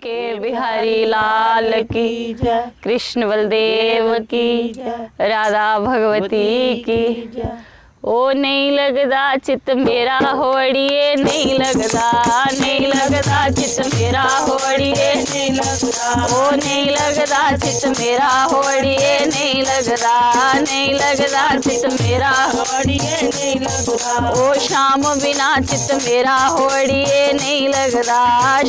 बांके बिहारी लाल की जय, कृष्ण बलदेव की जय, राधा भगवती की जय। ओ नहीं लगदा चित मेरा होड़िए, नहीं लगदा, नहीं लगदा चित मेरा होड़िए, नहीं लगदा, ओ नहीं लगदा चित मेरा होड़िए, नहीं लगदा, नहीं लगदा चित मेरा होड़िए, नहीं लगदा। ओ शाम बिना चित मेरा होड़िए, नहीं लगदा,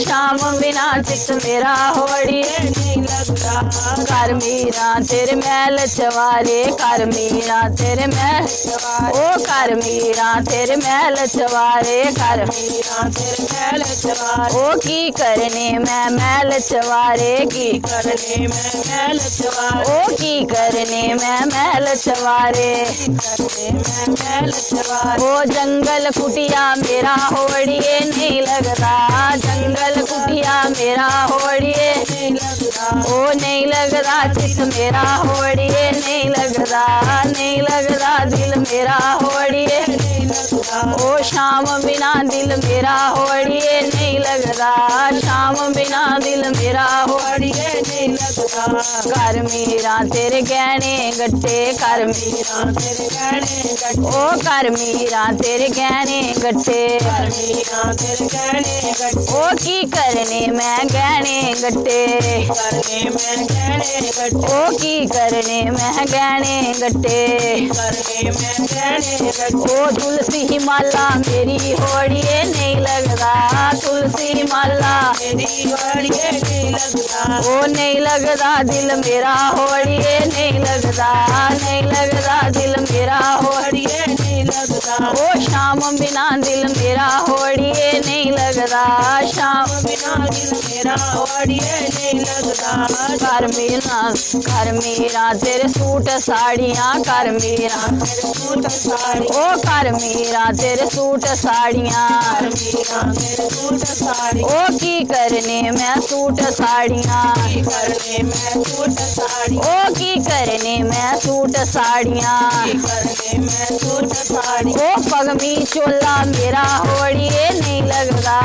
शाम बिना चित मेरा होड़िए, नहीं लगदा। कर मीरा तेरे महल चवारे, कर मीरा तेरे महल चवारे, ओ कर मीरा तेरे महल चवारे, कर मीरा तेरे महल चवारे। ओ की करने मैं महल चवारे, की करने मैं महल चवारे, ओ की करने मैं महल चवारे, करने मैं महल चवारे। ओ जंगल कुटिया मेरा होड़िए, नहीं लगदा, जंगल कुटिया मेरा होड़िए, नहीं लगदा, ओ नहीं लगदा चित मेरा होड़िए, नहीं लगदा, नहीं लगदा दिल मेरा होड़िए, नहीं लगदा। ओ शाम बिना दिल मेरा होड़िए, नहीं लगदा, शाम बिना दिल मेरा होड़िए, नहीं लगदा। कर मीरा तेरे गहने गट्टे, कर मीरा तेरे गहने गट्टे, ओ कर मीरा तेरे गहने गट्टे, कर मीरा तेरे गहने गट्टे। ओ की करने मैं गहने गट्टे, करने मैं गहने गट्टे, ओ की करने मैं गहने गट्टे, करने मैं गहने गट्टे। ओ तुलसी माला मेरी होड़िए, नहीं लगदा, तुलसी माला मेरी होड़िए, नहीं लगदा, ओ नहीं लगदा दिल मेरा होड़िए, नहीं लगदा, नहीं लगदा दिल मेरा होड़िए, नहीं लगदा। ओ शाम बिना दिल मेरा होड़िए, नहीं लगदा, शाम बिना दिल मेरा होड़िए, नहीं लगदा। कर मीरा तेरे सूट साड़ियाँ, कर मीरा तेरे सूट साड़ी, ओ कर मीरा तेरे सूट साड़ियाँ, कर मीरा तेरे सूट साड़ी। ओ की करने मैं सूट साड़ियाँ, की करने मैं सूट साड़ी, ओ की करने मैं सूट साड़ियाँ, की करने मैं सूट साड़ी। ओ पगमी चोला मेरा होड़िए, नहीं लगदा,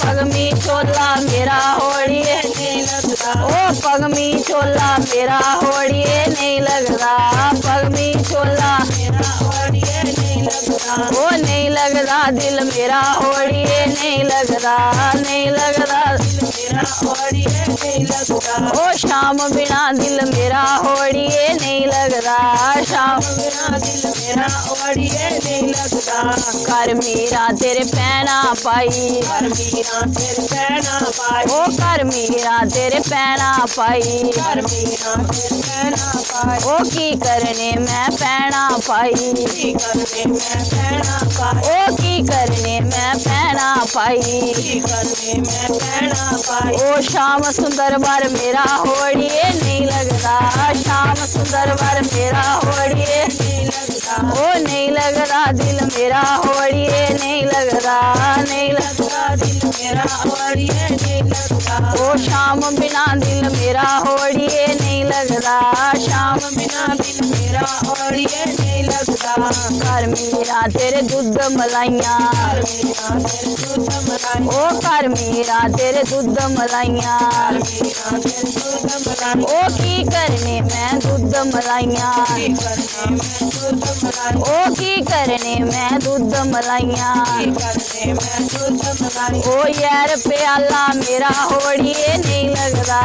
पगमी चोला मेरा होड़िए, नहीं लगदा, ओ पगमी चोला मेरा होड़िए, नहीं लगदा, पगमी चोला मेरा होड़िए, नहीं लगदा, ओ नहीं लगदा दिल मेरा होड़िए, नहीं लगदा, नहीं लगदा दिल मेरा होड़िए, नहीं लगदा। ओ शाम बिना दिल मेरा होड़िए, नहीं लगदा, शाम बिना दिल मेरा होड़िए, नहीं लगदा। कर मीरा तेरे पैना पाई, कर मीरा तेरे पैना पाई, ओ कर मीरा तेरे पैना पाई, कर मीरा तेरे पैना पाई। ओ की करने मैं पैना पाई, की करने मैं पैना पाई, ओ की करने मैं पैना पाई, की करने मैं पैना पाई। ओ शाम सुंदर वर मेरा होड़िए, नहीं लगदा, शाम सुंदर वर मेरा होड़िए, नहीं लगदा, ओ नहीं लगदा दिल मेरा होड़िए, नहीं लगदा, नहीं लगदा दिल मेरा होड़िए, नहीं लगदा। ओ शाम बिना दिल मेरा होड़िए, नहीं लगदा, शाम बिना दिल मेरा होड़िए, नहीं लगदा। कर मीरा तेरे दूध मलाइयाँ, कर मीरा तेरे दूध मलाइयाँ, ओ कर मीरा तेरे दूध मलाइयाँ, कर मीरा तेरे दूध मलाइयाँ। ओ की करने मैं दूध मलाइयाँ, की करने मैं दूध मलाइयाँ, ओ की करने मैं दूध मलाइयाँ, की करने मैं दूध मलाइयाँ। ओ यार प्याला मेरा होड़िए, नहीं लगदा,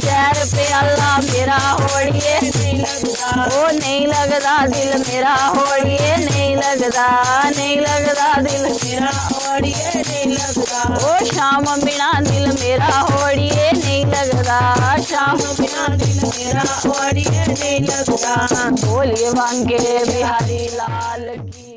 यार प्याला मेरा होड़िए, नहीं लगदा, ओ नहीं लगदा दिल मेरा होड़िए, नहीं लगदा, नहीं लगदा दिल मेरा होड़िए, नहीं लगदा। ओ शाम बिना दिल मेरा होड़िए, नहीं लगदा, शाम बिना दिल मेरा होड़िए, नहीं लगदा। बोलिए बांके बिहारी लाल की।